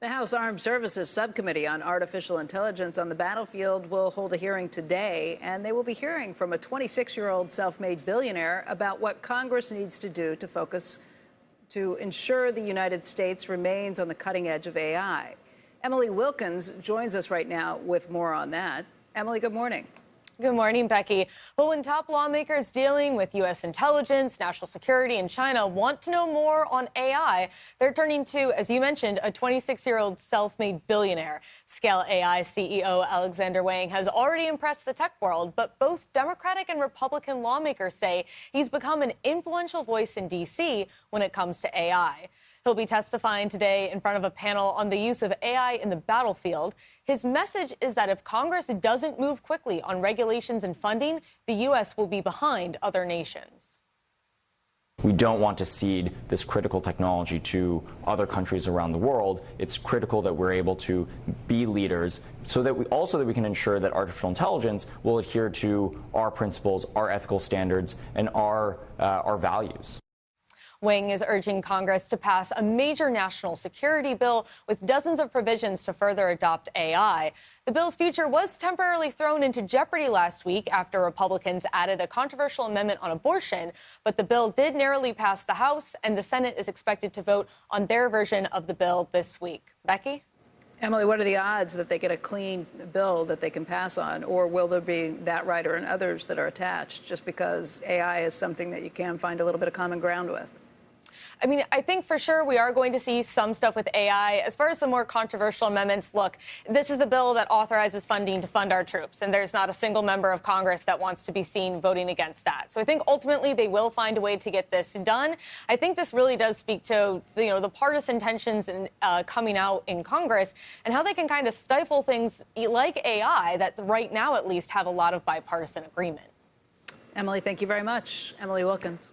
The House Armed Services Subcommittee on Artificial Intelligence on the Battlefield will hold a hearing today, and they will be hearing from a 26-year-old self-made billionaire about what Congress needs to do to ensure the United States remains on the cutting edge of AI. Emily Wilkins joins us right now with more on that. Emily, good morning. Good morning, Becky. Well, when top lawmakers dealing with U.S. intelligence, national security, and China want to know more on AI, they're turning to, as you mentioned, a 26-year-old self-made billionaire. Scale AI CEO Alexandr Wang has already impressed the tech world, but both Democratic and Republican lawmakers say he's become an influential voice in D.C. when it comes to AI. He'll be testifying today in front of a panel on the use of AI in the battlefield. His message is that if Congress doesn't move quickly on regulations and funding, the U.S. will be behind other nations. We don't want to cede this critical technology to other countries around the world. It's critical that we're able to be leaders so that we can ensure that artificial intelligence will adhere to our principles, our ethical standards, and our values. Wang is urging Congress to pass a major national security bill with dozens of provisions to further adopt AI. The bill's future was temporarily thrown into jeopardy last week after Republicans added a controversial amendment on abortion, but the bill did narrowly pass the House, and the Senate is expected to vote on their version of the bill this week. Becky? Emily, what are the odds that they get a clean bill that they can pass on, or will there be that writer and others that are attached just because AI is something that you can find a little bit of common ground with? I mean, I think for sure we are going to see some stuff with AI. As far as the more controversial amendments, look, this is a bill that authorizes funding to fund our troops, and there's not a single member of Congress that wants to be seen voting against that. So I think ultimately they will find a way to get this done. I think this really does speak to, the partisan tensions coming out in Congress and how they can kind of stifle things like AI that right now at least have a lot of bipartisan agreement. Emily, thank you very much. Emily Wilkins.